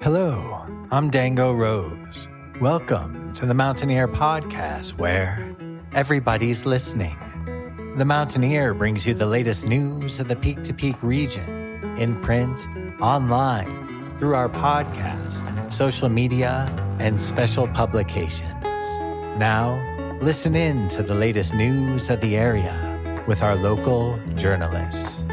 Hello, I'm Dango Rose. Welcome to the Mountaineer Podcast, where everybody's listening. The Mountaineer brings you the latest news of the Peak-to-Peak region, in print, online, through our podcast, social media, and special publications. Now, listen in to the latest news of the area with our local journalists.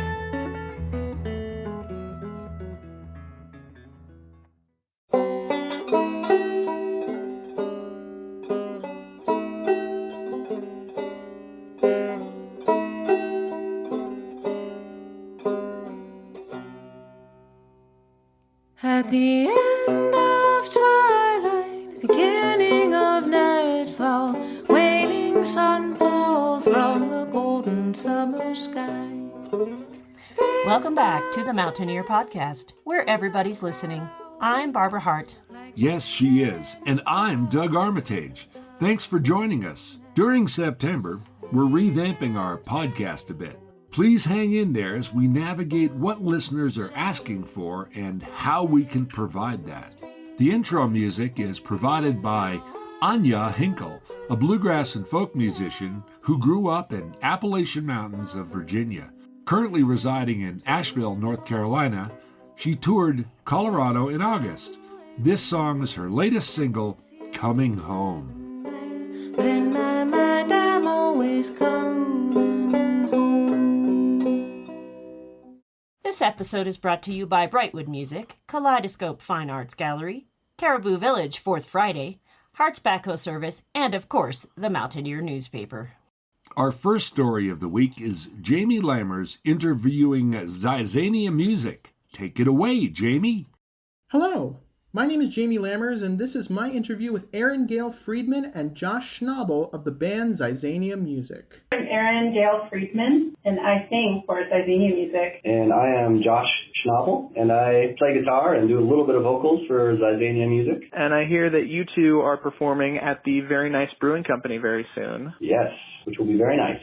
At the end of twilight, beginning of nightfall, waning sun falls from the golden summer sky. Welcome back to the Mountaineer Podcast, where everybody's listening. I'm Barbara Hardt. Yes, she is. And I'm Doug Armitage. Thanks for joining us. During September, we're revamping our podcast a bit. Please hang in there as we navigate what listeners are asking for and how we can provide that. The intro music is provided by Anya Hinkle, a bluegrass and folk musician who grew up in Appalachian Mountains of Virginia. Currently residing in Asheville, North Carolina, she toured Colorado in August. This song is her latest single, Coming Home. But in my mind, I'm always coming home. This episode is brought to you by Brightwood Music, Kaleidoscope Fine Arts Gallery, Caribou Village 4th Friday, Hardt's Backhoe Service, and of course, the Mountaineer newspaper. Our first story of the week is Jamie Lammers interviewing Zizania Music. Take it away, Jamie. Hello, my name is Jamie Lammers, and this is my interview with Erin Gale Friedman and Josh Schnabel of the band Zizania Music. I'm Erin Gale Friedman, and I sing for Zizania Music. And I am Josh Schnabel, and I play guitar and do a little bit of vocals for Zizania Music. And I hear that you two are performing at the Very Nice Brewing Company very soon. Yes, which will be very nice.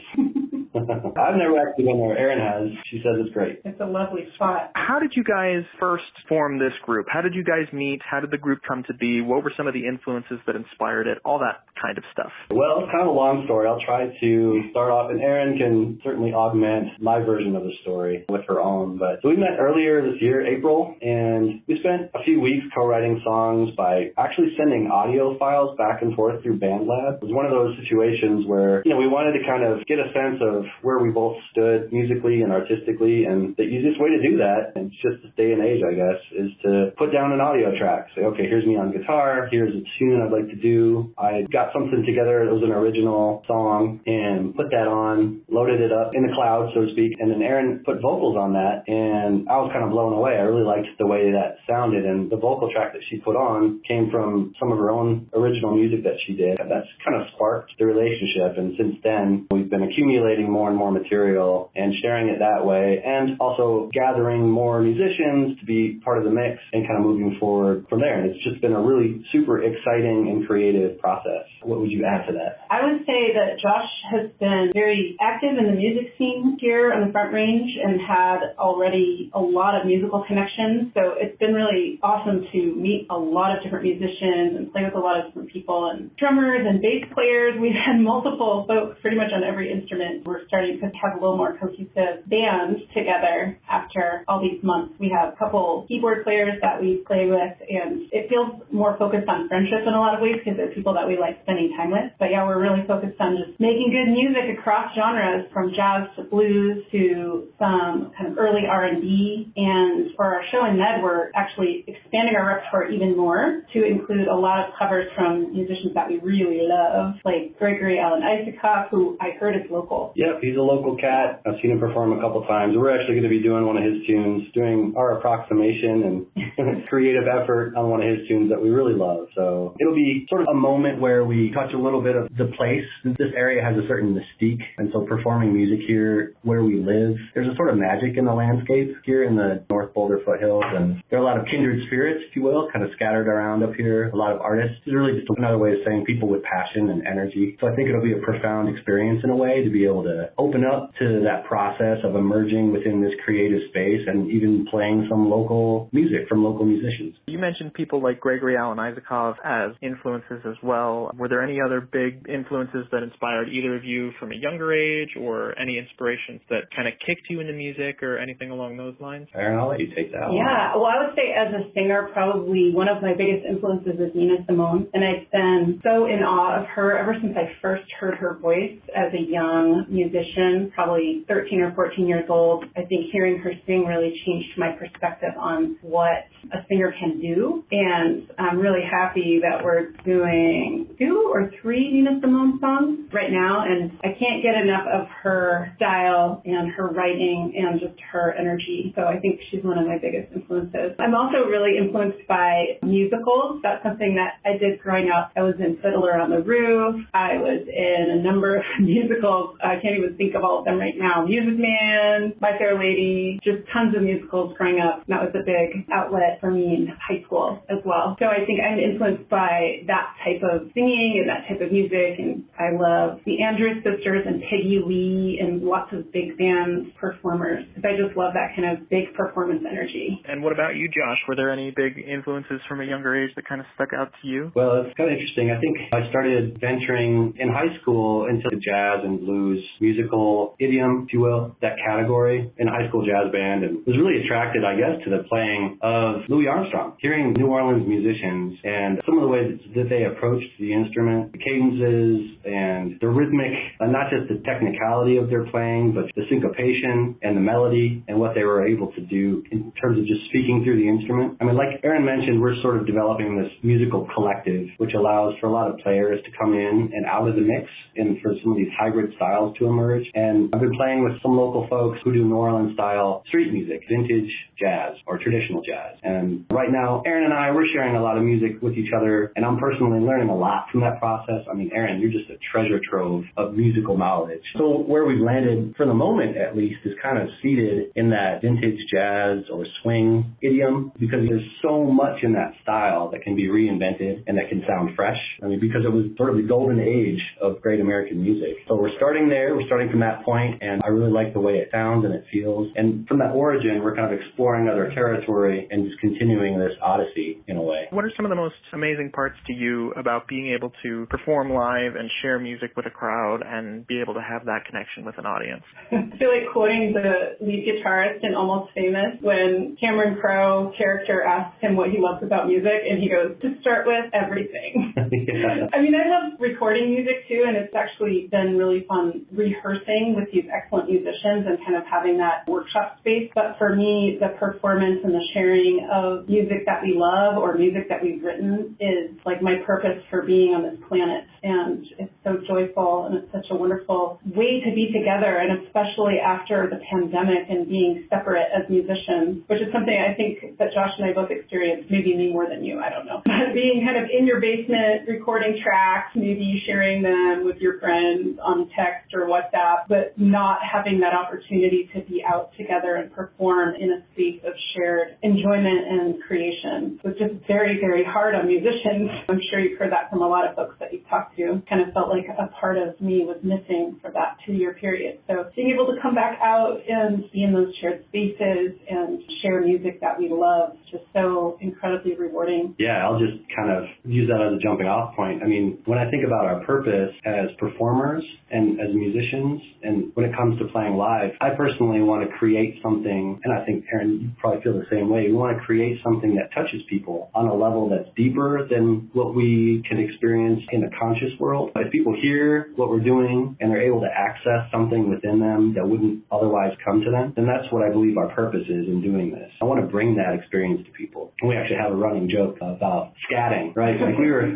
I've never actually been there. Erin has. She says it's great. It's a lovely spot. How did you guys first form this group? How did you guys meet? How did the group come to be? What were some of the influences that inspired it? All that kind of stuff. Well, it's kind of a long story. I'll try to start off, and Erin can certainly augment my version of the story with her own. But so we met earlier this year, April, and we spent a few weeks co-writing songs by actually sending audio files back and forth through BandLab. It was one of those situations where, we wanted to kind of get a sense of where we both stood musically and artistically, and the easiest way to do that, and it's just this day and age, I guess, is to put down an audio track. Say, okay, here's me on guitar, here's a tune I'd like to do. I got something together that was an original song and put that on, loaded it up in the cloud, so to speak, and then Erin put vocals on that, and I was kind of blown away. I really liked the way that sounded, and the vocal track that she put on came from some of her own original music that she did. That's kind of sparked the relationship, and since then, we've been accumulating more and more material and sharing it that way, and also gathering more musicians to be part of the mix and kind of moving forward from there. And it's just been a really super exciting and creative process. What would you add to that? I would say that Josh has been very active in the music scene here on the Front Range and had already a lot of musical connections. So it's been really awesome to meet a lot of different musicians and play with a lot of different people and drummers and bass players. We've had multiple folks pretty much on every instrument. We're starting to have a little more cohesive band together after all these months. We have a couple keyboard players that we play with, and it feels more focused on friendship in a lot of ways because they're people that we like spending time with. But yeah, we're really focused on just making good music across genres, from jazz to blues to some kind of early R&B. And for our show in Med, we're actually expanding our repertoire even more to include a lot of covers from musicians that we really love, like Gregory Alan Isaacoff, who I heard is local. Yep, he's a local cat. I've seen him perform a couple times. We're actually going to be doing one of his tunes, doing our approximation and creative effort on one of his tunes that we really love. So it'll be sort of a moment where we touch a little bit of the place. This area has a certain mystique, and so performing music here where we live, there's a sort of magic in the landscape here in the North Boulder foothills, and there are a lot of kindred spirits, if you will, kind of scattered around up here, a lot of artists. It's really just another way of saying people with passion and energy. So I think it'll be a profound experience in a way to be able to to open up to that process of emerging within this creative space and even playing some local music from local musicians. You mentioned people like Gregory Alan Isakov as influences as well. Were there any other big influences that inspired either of you from a younger age, or any inspirations that kind of kicked you into music or anything along those lines? Aaron, I'll let you take that one. Yeah, well, I would say as a singer, probably one of my biggest influences is Nina Simone, and I've been so in awe of her ever since I first heard her voice as a young musician, probably 13 or 14 years old. I think hearing her sing really changed my perspective on what a singer can do, and I'm really happy that we're doing 2 or 3 Nina Simone songs right now, and I can't get enough of her style and her writing and just her energy. So I think she's one of my biggest influences. I'm also really influenced by musicals. That's something that I did growing up. I was in Fiddler on the Roof. I was in a number of musicals. I can't even think of all of them right now. Music Man, My Fair Lady, just tons of musicals growing up. That was a big outlet for me in high school as well. So I think I'm influenced by that type of singing and that type of music, and I love the Andrews Sisters and Peggy Lee and lots of big band performers. I just love that kind of big performance energy. And what about you, Josh? Were there any big influences from a younger age that kind of stuck out to you? Well, it's kind of interesting. I think I started venturing in high school into the jazz and blues musical idiom, if you will, that category in a high school jazz band, and was really attracted, I guess, to the playing of Louis Armstrong. Hearing New Orleans musicians and some of the ways that they approached the instrument, the cadences and the rhythmic, not just the technicality of their playing, but the syncopation and the melody and what they were able to do in terms of just speaking through the instrument. I mean, like Aaron mentioned, we're sort of developing this musical collective, which allows for a lot of players to come in and out of the mix and for some of these hybrid styles to emerge. And I've been playing with some local folks who do New Orleans style street music, vintage jazz or traditional jazz. And right now, Aaron and I, we're sharing a lot of music with each other, and I'm personally learning a lot from that process. I mean, Aaron, you're just a treasure trove of musical knowledge. So where we've landed, for the moment at least, is kind of seated in that vintage jazz or swing idiom, because there's so much in that style that can be reinvented and that can sound fresh. I mean, because it was sort of the golden age of great American music. So we're starting there, we're starting from that point, and I really like the way it sounds and it feels. And from that origin, we're kind of exploring other territory and just continuing this odyssey in a way. What are some of the most amazing parts to you about being able to perform live and share music with a crowd and be able to have that connection with an audience? I feel like quoting the lead guitarist in Almost Famous when Cameron Crowe character asks him what he loves about music, and he goes, to start with, everything. Yeah. I mean, I love recording music too, and it's actually been really fun rehearsing with these excellent musicians and kind of having that workshop space. But for me, the performance and the sharing of music that we love or music that we've written is like my purpose for being on this planet. And it's so joyful, and it's such a wonderful way to be together, and especially after the pandemic and being separate as musicians, which is something I think that Josh and I both experienced, maybe me more than you, I don't know. But being kind of in your basement, recording tracks, maybe sharing them with your friends on text or WhatsApp, but not having that opportunity to be out together and perform in a space of shared enjoyment and creation was just very, very hard on musicians. I'm sure you've heard that from a lot of folks that you've talked to. Kind of felt like a part of me was missing for that 2-year period. So being able to come back out and be in those shared spaces and share music that we love is just so incredibly rewarding. Yeah, I'll just kind of use that as a jumping off point. I mean, when I think about our purpose as performers and as musicians, and when it comes to playing live, I personally want to create something, and I think, Aaron, you probably feel the same way. We want to create something that touches people on a level that's deeper than what we can experience in a conscious world. If people hear what we're doing and they're able to access something within them that wouldn't otherwise come to them, then that's what I believe our purpose is in doing this. I want to bring that experience to people. And we actually have a running joke about scatting, right? Like we were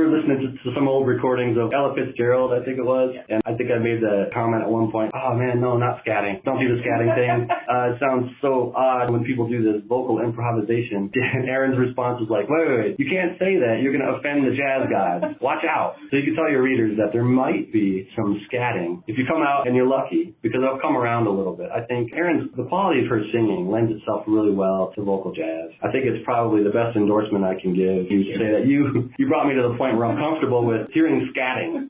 listening to some old recordings of Ella Fitzgerald, I think it was, and I think I made the comment at one point, oh man, no, not scatting. Don't do the scatting thing. It sounds so odd when people do this vocal improvisation. And Aaron's response was like, wait, you can't say that. You're going to offend the jazz guys. Watch out. So you can tell your readers that there might be some scatting if you come out and you're lucky, because they'll come around a little bit. I think the quality of her singing lends itself really well to vocal jazz. I think it's probably the best endorsement I can give you to say that you brought me to the point where I'm comfortable with hearing scatting.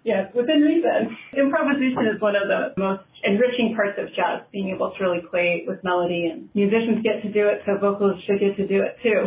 Yes, within reason. Improvisation is one of the most enriching parts of jazz, being able to really play with melody, and musicians get to do it, so vocalists should get to do it too.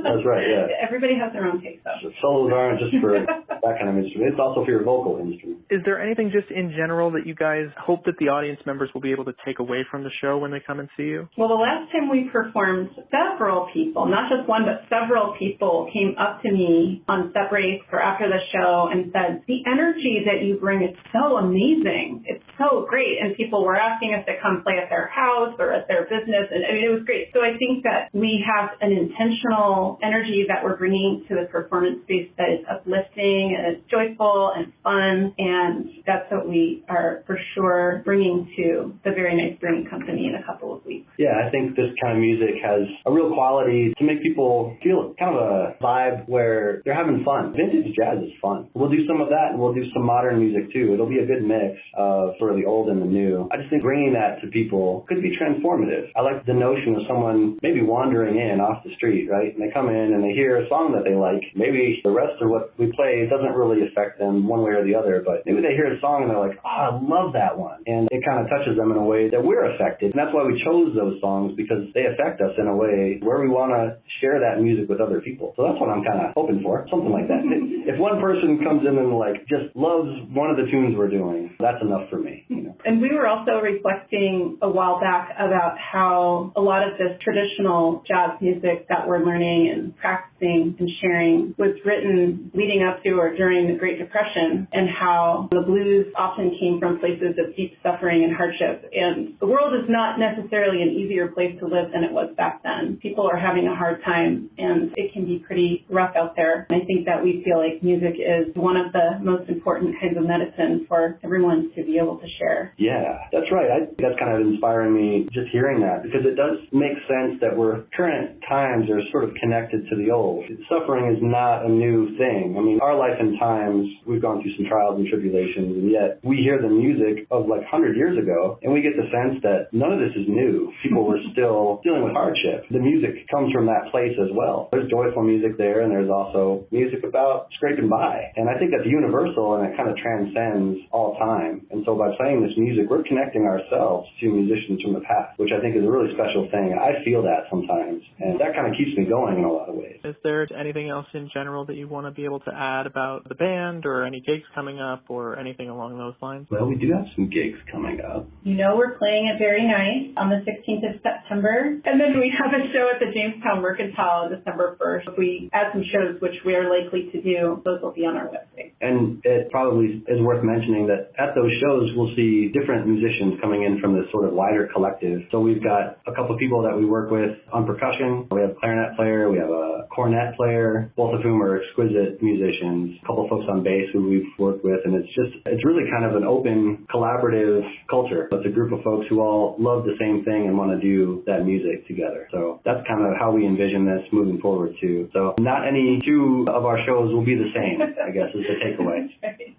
That's right, yeah. Everybody has their own take, though. So solos aren't just for that kind of instrument. It's also for your vocal instrument. Is there anything just in general that you guys hope that the audience members will be able to take away from the show when they come and see you? Well, the last time we performed, several people, not just one, but several people came up to me on step breaks or after the show and said, the energy that you bring is so amazing. It's so great. And people were asking us to come play at their house or at their business. And I mean, it was great. So I think that we have an intentional energy that we're bringing to the performance space that is uplifting and it's joyful and fun. And that's what we are for sure bringing to the Very Nice Brewing Company in a couple of weeks. Yeah, I think this kind of music has a real quality to make people feel kind of a vibe where they're having fun. Vintage jazz is fun. We'll do some of that and we'll do some modern music too. It'll be a good mix of sort of the old and the new. I just think bringing that to people could be transformative. I like the notion of someone maybe wandering in off the street, right? And they come in and they hear a song that they like. Maybe the rest of what we play doesn't really affect them one way or the other, but maybe they hear a song and they're like, oh, I love that one. And it kind of touches them in a way that we're affected. And that's why we chose those songs, because they affect us in a way where we want to share that music with other people. So that's what I'm kind of hoping for, something like that. If one person comes in and like just loves one of the tunes we're doing, that's enough for me. You know? And we were also reflecting a while back about how a lot of this traditional jazz music that we're learning and practicing and sharing was written leading up to or during the Great Depression, and how the blues often came from places of deep suffering and hardship. And the world is not necessarily an easier place to live than it was back then. People are having a hard time, and it can be pretty rough out there. And I think that we feel like music is one of the most important kinds of medicine for everyone to be able to share. Yeah, that's right. That's kind of inspiring me just hearing that, because it does make sense that current times are sort of connected to the old. Suffering is not a new thing. I mean, our life and times, we've gone through some trials and tribulations, and yet we hear the music of like 100 years ago, and we get the sense that none of this is new. People were still dealing with hardship. The music comes from that place as well. There's joyful music there, and there's also music about scraping by. And I think that's universal, and it kind of transcends all time. And so by playing this music, we're connecting ourselves to musicians from the past, which I think is a really special thing. I feel that sometimes, and that kind of keeps me going in a lot of ways. Is there anything else in general that you want to be able to add about the band, or any gigs coming up, or anything along those lines? Well, we do have some gigs coming up. You know, we're playing at Very Nice on the 16th of September, and then we have a show at the Jamestown Mercantile on December 1st. If we add some shows, which we are likely to do, those will be on our website. And it probably is worth mentioning that at those shows, we'll see different musicians coming in from this sort of wider collective. So we've got a couple of people that we work with on percussion. We have a clarinet player, we have a cornet player, both of whom are exquisite musicians. A couple of folks on bass who we've worked with, and it's really kind of an open, collaborative culture. It's a group of folks who all love the same thing and want to do that music together. So that's kind of how we envision this moving forward too. So not any two of our shows will be the same, I guess, is the takeaway.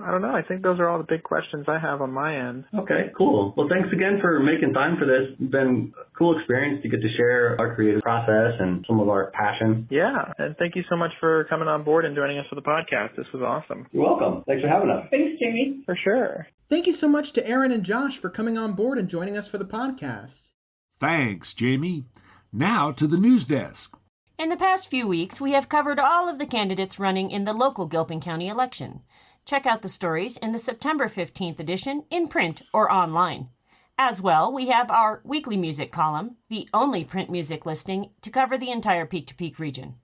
I don't know. I think those are all the big questions I have on my end. Okay, cool. Well, thanks again for making time for this. It's been a cool experience to get to share our creative process and some of our passion. Yeah, and thank you so much for coming on board and joining us for the podcast. This was awesome. You're welcome. Thanks for having us. Thanks, Jamie. For sure. Thank you so much to Aaron and Josh for coming on board and joining us for the podcast. Thanks, Jamie. Now to the news desk. In the past few weeks, we have covered all of the candidates running in the local Gilpin County election. Check out the stories in the September 15th edition in print or online. As well, we have our weekly music column, the only print music listing to cover the entire Peak-to-Peak region.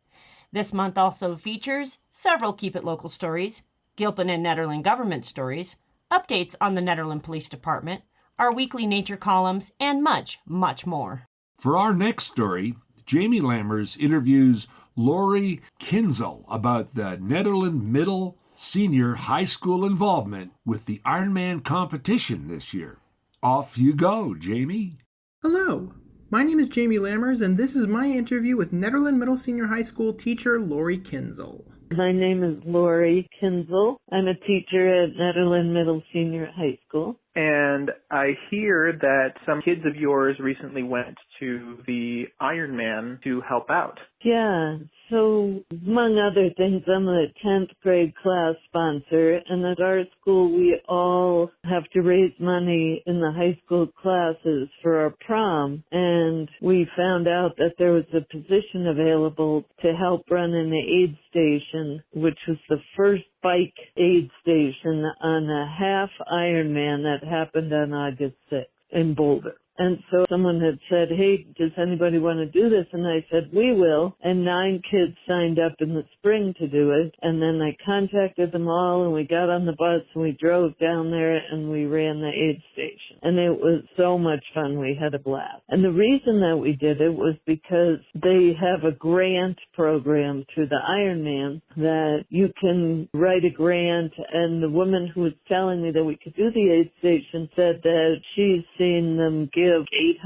This month also features several Keep It Local stories, Gilpin and Nederland government stories, updates on the Nederland Police Department, our weekly nature columns, and much, much more. For our next story, Jamie Lammers interviews Lori Kinczel about the Nederland Middle Senior High School involvement with the Ironman competition this year. Off you go, Jamie. Hello, my name is Jamie Lammers, and this is my interview with Nederland Middle Senior High School teacher Lori Kinczel. My name is Lori Kinczel. I'm a teacher at Nederland Middle Senior High School. And I hear that some kids of yours recently went to the Ironman to help out. Yeah, so among other things, I'm a 10th grade class sponsor, and at our school we all have to raise money in the high school classes for our prom, and we found out that there was a position available to help run an aid station, which was the first bike aid station on a half Ironman that happened on August 6th in Boulder. And so someone had said, hey, does anybody want to do this? And I said, we will. And 9 kids signed up in the spring to do it. And then I contacted them all, and we got on the bus, and we drove down there, and we ran the aid station. And it was so much fun. We had a blast. And the reason that we did it was because they have a grant program through the Ironman that you can write a grant. And the woman who was telling me that we could do the aid station said that she's seen them give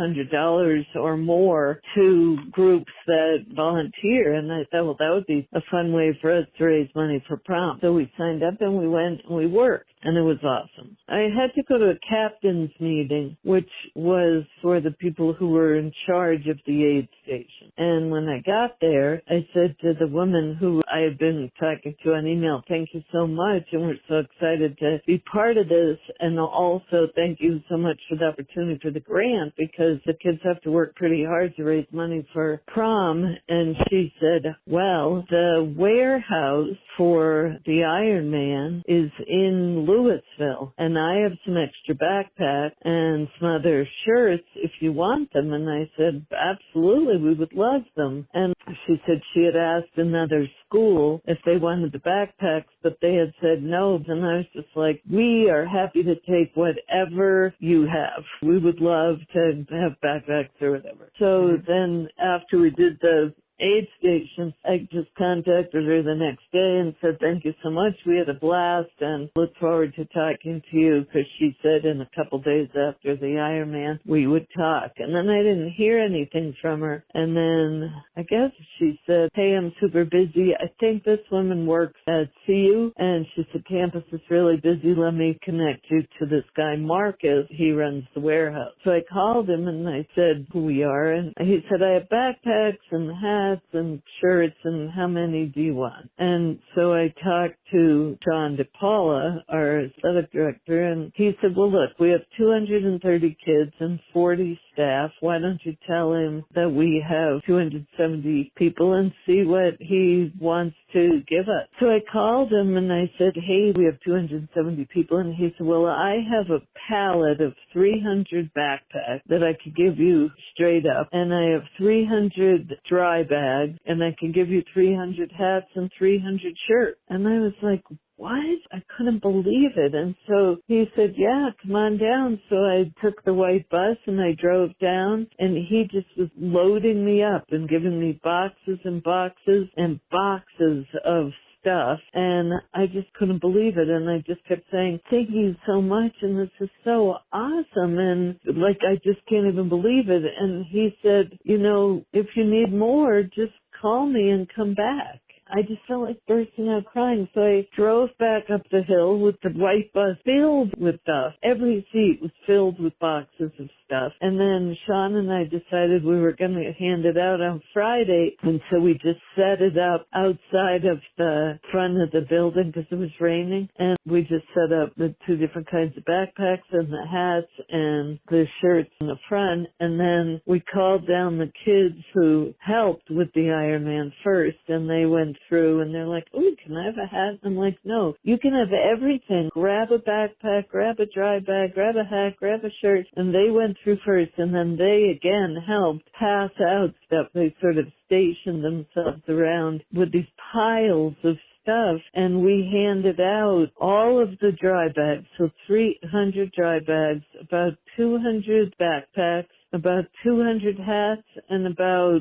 $800 or more to groups that volunteer. And I thought, well, that would be a fun way for us to raise money for prom. So we signed up and we went and we worked. And it was awesome. I had to go to a captain's meeting, which was for the people who were in charge of the aid station. And when I got there, I said to the woman who I had been talking to on email, thank you so much, and we're so excited to be part of this. And also thank you so much for the opportunity for the grant, because the kids have to work pretty hard to raise money for prom. And she said, well, the warehouse for the Ironman is in Louisville, and I have some extra backpack and some other shirts if you want them. And I said, absolutely, we would love them. And she said she had asked another school if they wanted the backpacks, but they had said no. And I was just like, we are happy to take whatever you have. We would love to have backpacks or whatever. So then after we did the aid station, I just contacted her the next day and said, thank you so much. We had a blast and look forward to talking to you, because she said in a couple days after the Ironman we would talk. And then I didn't hear anything from her. And then I guess she said, hey, I'm super busy. I think this woman works at CU. And she said, campus is really busy. Let me connect you to this guy, Marcus. He runs the warehouse. So I called him and I said who we are. And he said, I have backpacks and hats and shirts, and how many do you want? And so I talked to John DePaula, our athletic director, and he said, well, look, we have 230 kids and 40 staff. Why don't you tell him that we have 270 people and see what he wants to give us? So I called him and I said, hey, we have 270 people. And he said, well, I have a pallet of 300 backpacks that I could give you straight up. And I have 300 dry bags, and I can give you 300 hats and 300 shirts. And I was like, what? I couldn't believe it. And so he said, yeah, come on down. So I took the white bus and I drove down, and he just was loading me up and giving me boxes and boxes and boxes of stuff, and I just couldn't believe it. And I just kept saying, thank you so much, and this is so awesome, and like I just can't even believe it. And he said, you know, if you need more, just call me and come back. I just felt like bursting out crying. So I drove back up the hill with the white bus filled with stuff. Every seat was filled with boxes of stuff. And then Sean and I decided we were going to hand it out on Friday. And so we just set it up outside of the front of the building because it was raining. And we just set up the 2 different kinds of backpacks and the hats and the shirts in the front. And then we called down the kids who helped with the Ironman first, and they went through and they're like, oh, can I have a hat? I'm like, no, you can have everything. Grab a backpack, grab a dry bag, grab a hat, grab a shirt. And they went through first, and then they again helped pass out stuff. They sort of stationed themselves around with these piles of stuff, and we handed out all of the dry bags, so 300 dry bags, about 200 backpacks, about 200 hats, and about,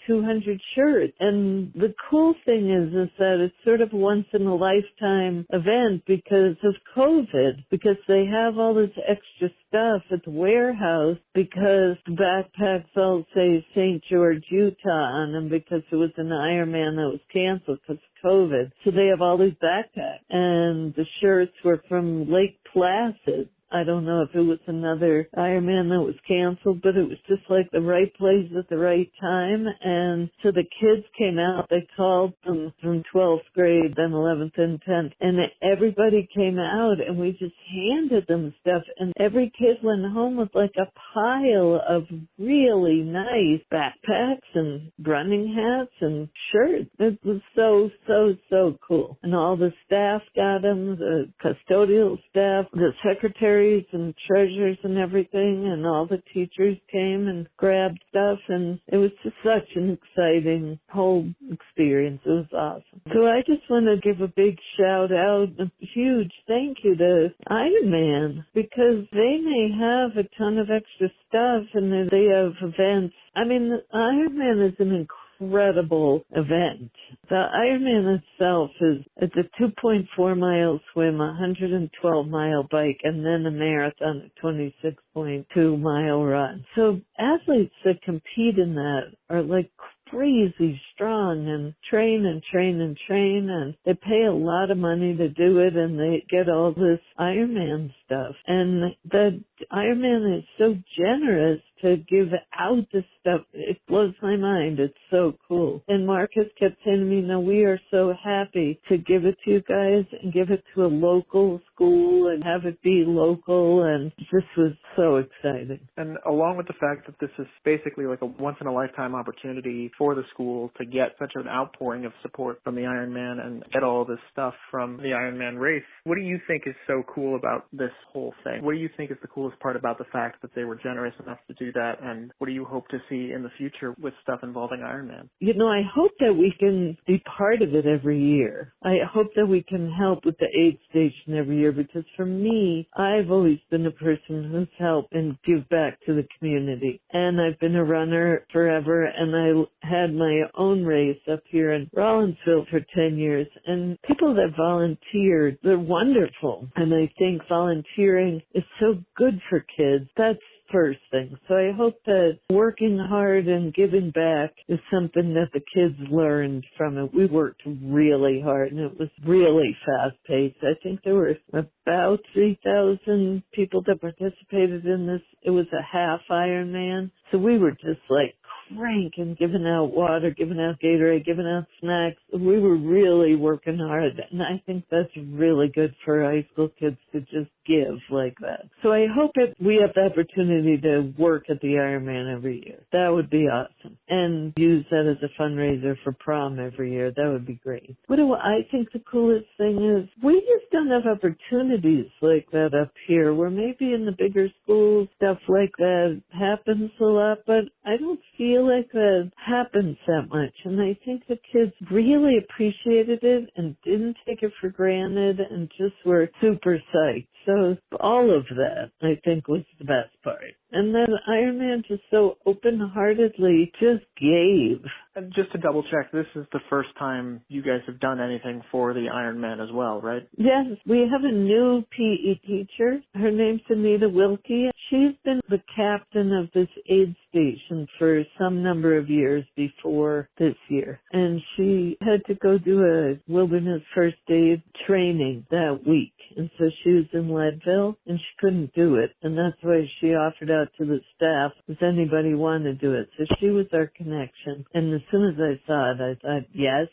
200 shirts. And the cool thing is that it's sort of a once-in-a-lifetime event because of COVID, because they have all this extra stuff at the warehouse because the backpacks all say St. George, Utah on them because it was an Ironman that was canceled because of COVID. So they have all these backpacks. And the shirts were from Lake Placid. I don't know if it was another Ironman that was canceled, but it was just like the right place at the right time. And so the kids came out, they called them from 12th grade, then 11th and 10th, and everybody came out and we just handed them stuff. And every kid went home with like a pile of really nice backpacks and running hats and shirts. It was so cool. And all the staff got them, the custodial staff, the secretaries and treasurers and everything, and all the teachers came and grabbed stuff, and it was just such an exciting whole experience. It was awesome. So I just want to give a big shout out, a huge thank you to Ironman, because they may have a ton of extra stuff and they have events. I mean, Ironman is an incredible event. The Ironman itself it's a 2.4 mile swim, a 112 mile bike, and then a marathon, a 26.2 mile run. So athletes that compete in that are like crazy strong and train, and they pay a lot of money to do it, and they get all this Ironman stuff. And the Ironman is so generous to give out the stuff. It blows my mind. It's so cool. And Marcus kept saying to me, no, we are so happy to give it to you guys and give it to a local school and have it be local, and this was so exciting. And along with the fact that this is basically like a once-in-a-lifetime opportunity for the school to get such an outpouring of support from the Ironman and get all this stuff from the Ironman race, what do you think is so cool about this whole thing? What do you think is the coolest part about the fact that they were generous enough to do that, and what do you hope to see in the future with stuff involving Ironman? You know, I hope that we can be part of it every year. I hope that we can help with the aid station every year, because for me, I've always been a person who's helped and give back to the community. And I've been a runner forever, and I had my own race up here in Rollinsville for 10 years. And people that volunteered, they're wonderful. And I think volunteering is so good for kids. That's first thing. So I hope that working hard and giving back is something that the kids learned from it. We worked really hard, and it was really fast-paced. I think there were about 3,000 people that participated in this. It was a half Ironman. So we were just like cranking, giving out water, giving out Gatorade, giving out snacks. We were really working hard, and I think that's really good for high school kids to just give like that. So I hope that we have the opportunity to work at the Ironman every year. That would be awesome. And use that as a fundraiser for prom every year. That would be great. What do I think the coolest thing is? We just don't have opportunities like that up here, where maybe in the bigger schools stuff like that happens a lot, but I don't feel like that happens that much. And I think the kids really appreciated it and didn't take it for granted and just were super psyched. So all of that, I think, was the best part. And then Ironman just so open-heartedly just gave. And just to double check, this is the first time you guys have done anything for the Ironman as well, right? Yes, we have a new PE teacher. Her name's Anita Wilkie. She's been the captain of this aid station for some number of years before this year. And she had to go do a wilderness first aid training that week. And so she was in Leadville, and she couldn't do it. And that's why she offered out to the staff, does anybody want to do it? So she was our connection. And as soon as I saw it, I thought, yes,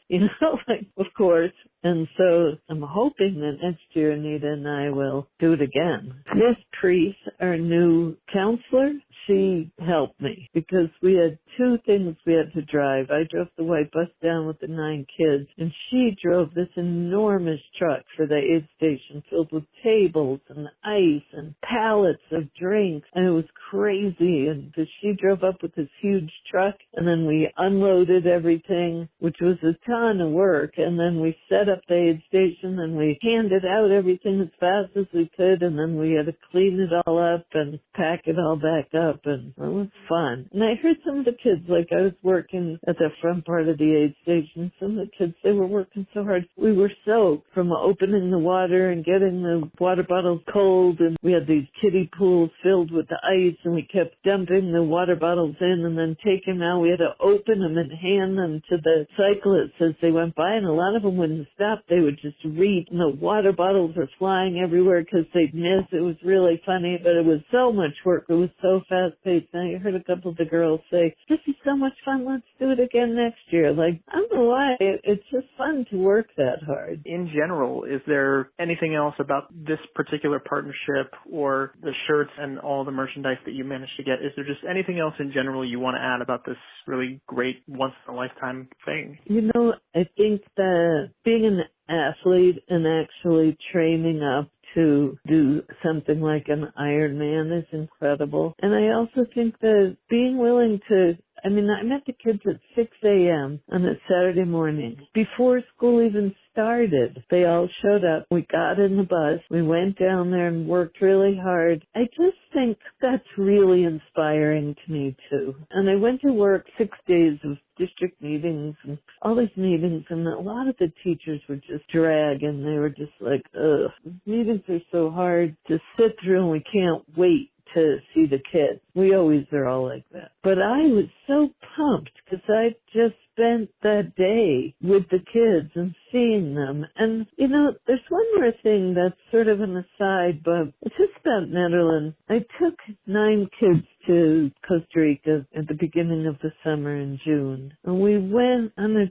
like, of course. And so I'm hoping that next year Anita and I will do it again. Miss Priest, our new counselor, she helped me because we had two things we had to drive. I drove the white bus down with the 9 kids, and she drove this enormous truck for the aid station filled with tables and ice and pallets of drinks, and it was crazy. And she drove up with this huge truck, and then we unloaded everything, which was a ton of work, and then we set up the aid station, and we handed out everything as fast as we could, and then we had to clean it all up and pack it all back up. up, and it was fun. And I heard some of the kids, like I was working at the front part of the aid station, some of the kids, they were working so hard. We were soaked from opening the water and getting the water bottles cold, and we had these kiddie pools filled with the ice, and we kept dumping the water bottles in and then taking them out. We had to open them and hand them to the cyclists as they went by, and a lot of them wouldn't stop. They would just reach, and the water bottles were flying everywhere because they'd miss. It was really funny, but it was so much work. It was so fast-paced. And I heard a couple of the girls say, "This is so much fun. Let's do it again next year." Like, I don't know why. It's just fun to work that hard. In general, is there anything else about this particular partnership or the shirts and all the merchandise that you managed to get? Is there just anything else in general you want to add about this really great once-in-a-lifetime thing? You know, I think that being an athlete and actually training up to do something like an Ironman is incredible. And I also think that being willing to, I met the kids at 6 a.m. on a Saturday morning. Before school even started, they all showed up. We got in the bus. We went down there and worked really hard. I just think that's really inspiring to me, too. And I went to work 6 days of district meetings and all these meetings, and a lot of the teachers were just dragging. They were just like, ugh, meetings are so hard to sit through, and we can't wait to see the kids. We always are all like that. But I was so pumped because I just spent that day with the kids and seeing them. And, you know, there's one more thing that's sort of an aside, but it's just about Netherlands. I took 9 kids to Costa Rica at the beginning of the summer in June. And we went on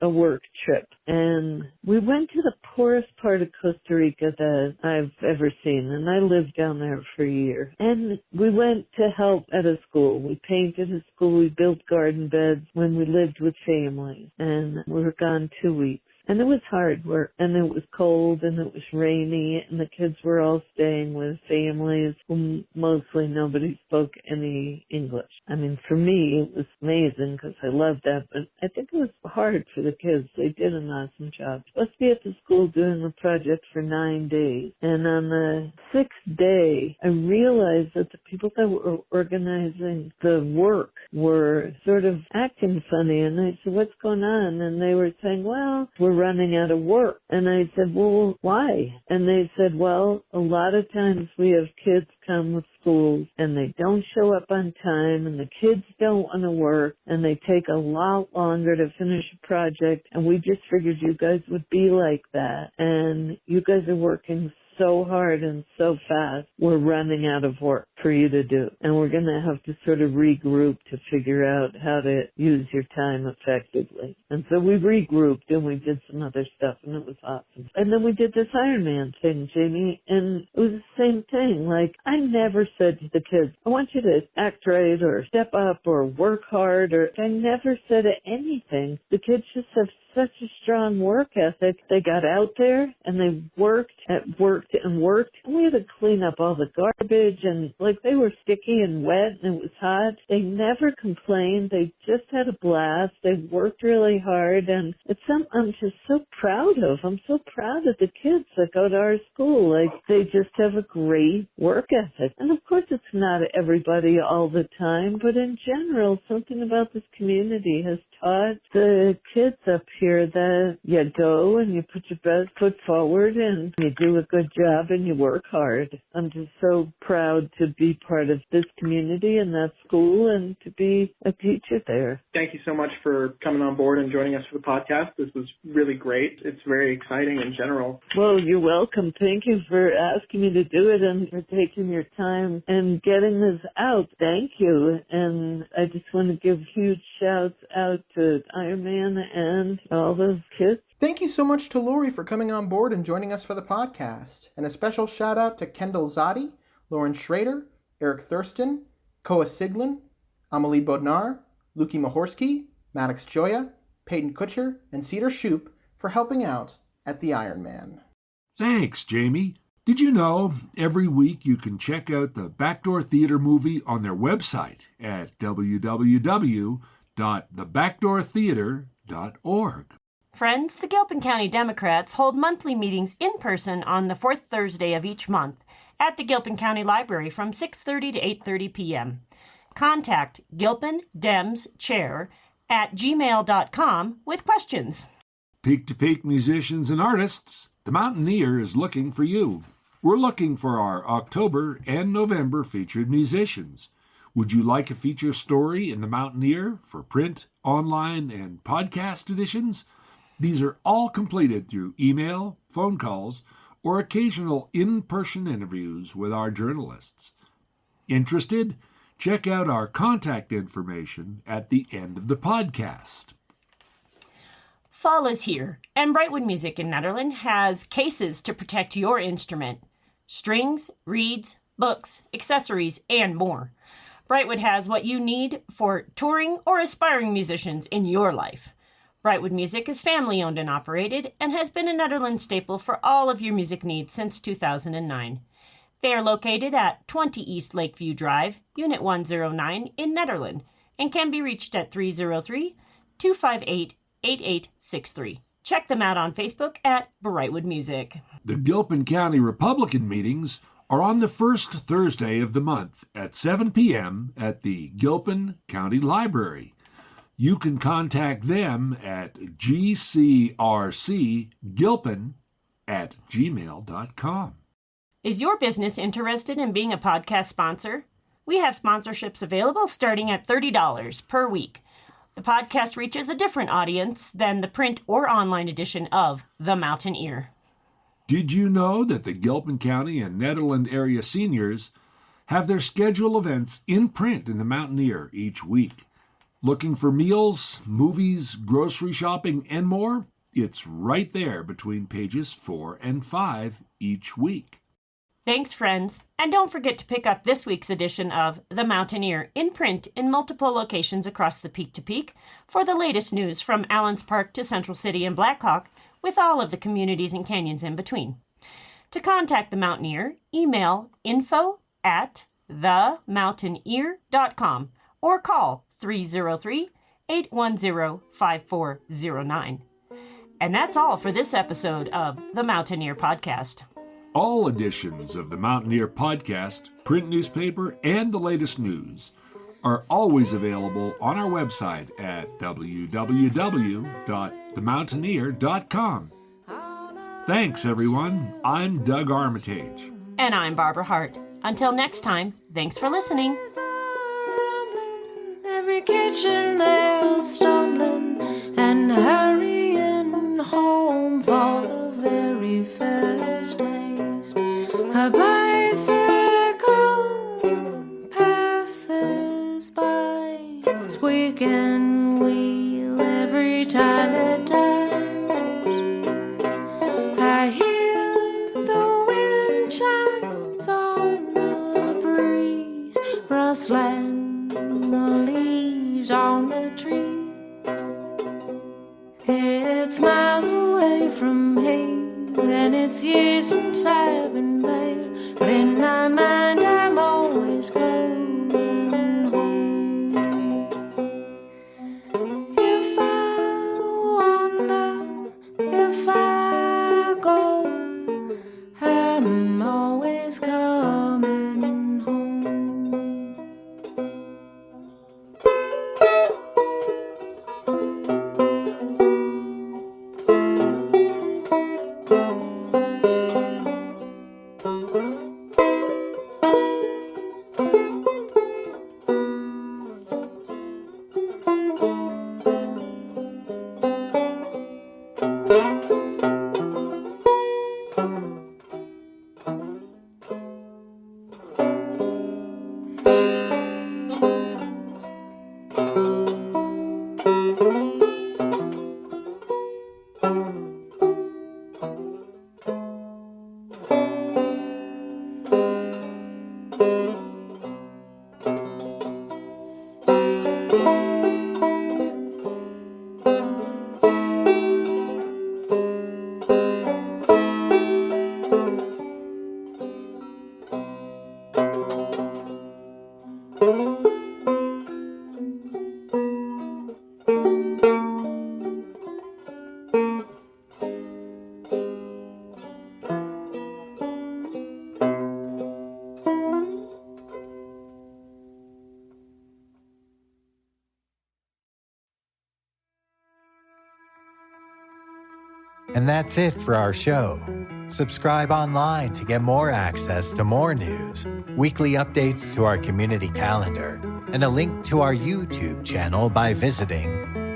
a work trip, and we went to the poorest part of Costa Rica that I've ever seen, and I lived down there for a year. And we went to help at a school. We painted a school, we built garden beds when we lived with families, and we were gone 2 weeks. And it was hard work, and it was cold, and it was rainy, and the kids were all staying with families whom mostly nobody spoke any English. I mean, for me, it was amazing because I loved that, but I think it was hard for the kids. They did an awesome job. Supposed to be at the school doing the project for 9 days, and on the 6th day, I realized that the people that were organizing the work were sort of acting funny, and I said, "What's going on?" And they were saying, "Well, we're running out of work." And I said, "Well, why?" And they said, "Well, a lot of times we have kids come with schools and they don't show up on time, and the kids don't want to work, and they take a lot longer to finish a project, and we just figured you guys would be like that, and you guys are working so hard and so fast, we're running out of work for you to do. And we're going to have to sort of regroup to figure out how to use your time effectively." And so we regrouped and we did some other stuff, and it was awesome. And then we did this Ironman thing, Jamie, and it was the same thing. Like, I never said to the kids, "I want you to act right or step up or work hard," or I never said anything. The kids just have such a strong work ethic. They got out there and they worked. And we had to clean up all the garbage, and like, they were sticky and wet and it was hot. They never complained. They just had a blast. They worked really hard, and it's something I'm just so proud of. I'm so proud of the kids that go to our school. Like, they just have a great work ethic. And of course it's not everybody all the time, but in general, something about this community has taught the kids up here that you go and you put your best foot forward and you do a good job and you work hard. I'm just so proud to be part of this community and that school and to be a teacher there. Thank you so much for coming on board and joining us for the podcast. This was really great. It's very exciting in general. Well, you're welcome. Thank you for asking me to do it and for taking your time and getting this out. Thank you. And I just want to give huge shouts out to Ironman and all those kids. Thank you so much to Lori for coming on board and joining us for the podcast. And a special shout out to Kendall Zadi, Lauren Schrader, Eric Thurston, Koa Siglin, Amelie Bodnar, Luki Mahorsky, Maddox Joya, Peyton Kutcher, and Cedar Shoup for helping out at the Ironman. Thanks, Jamie. Did you know every week you can check out the Backdoor Theater movie on their website at www.thebackdoortheater.org. Friends, the Gilpin County Democrats hold monthly meetings in person on the fourth Thursday of each month, at the Gilpin County Library from 6:30 to 8:30 p.m. Contact gilpindemschair@gmail.com with questions. Peak-to-peak musicians and artists, the Mountaineer is looking for you. We're looking for our October and November featured musicians. Would you like a feature story in the Mountaineer for print, online, and podcast editions? These are all completed through email, phone calls, or occasional in-person interviews with our journalists. Interested? Check out our contact information at the end of the podcast. Fall is here, and Brightwood Music in Nederland has cases to protect your instrument. Strings, reeds, books, accessories, and more. Brightwood has what you need for touring or aspiring musicians in your life. Brightwood Music is family-owned and operated and has been a Nederland staple for all of your music needs since 2009. They are located at 20 East Lakeview Drive, Unit 109 in Nederland, and can be reached at 303-258-8863. Check them out on Facebook at Brightwood Music. The Gilpin County Republican meetings are on the first Thursday of the month at 7 p.m. at the Gilpin County Library. You can contact them at gcrcgilpin@gmail.com. Is your business interested in being a podcast sponsor? We have sponsorships available starting at $30 per week. The podcast reaches a different audience than the print or online edition of The Mountaineer. Did you know that the Gilpin County and Nederland area seniors have their scheduled events in print in the Mountaineer each week? Looking for meals, movies, grocery shopping, and more? It's right there between pages 4 and 5 each week. Thanks, friends, and don't forget to pick up this week's edition of The Mountaineer in print in multiple locations across the Peak to Peak for the latest news from Allens Park to Central City and Blackhawk, with all of the communities and canyons in between. To contact The Mountaineer, email info@themountaineer.com or call 303-810-5409. And that's all for this episode of The Mountaineer Podcast. All editions of the Mountaineer Podcast, print newspaper, and the latest news are always available on our website at www.themountaineer.com. Thanks, everyone. I'm Doug Armitage. And I'm Barbara Hardt. Until next time, thanks for listening. Every kitchen they're stumbling and hurrying home for the very first taste. A bicycle passes by, squeak and wheel every time it turns. I hear the wind chimes on the breeze, rustling the leaves on the trees. It's miles away from here, and it's years since I've been there. But in my mind, I'm always going home. If I wander, if I go, I'm always coming home. And that's it for our show. Subscribe online to get more access to more news, weekly updates to our community calendar, and a link to our YouTube channel by visiting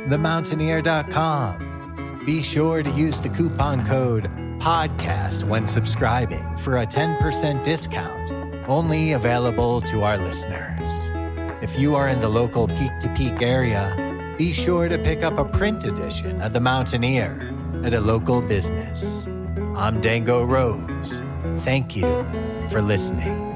themountaineer.com. Be sure to use the coupon code PODCAST when subscribing for a 10% discount, only available to our listeners. If you are in the local Peak-to-Peak area, be sure to pick up a print edition of The Mountaineer at a local business. I'm Dango Rose. Thank you for listening.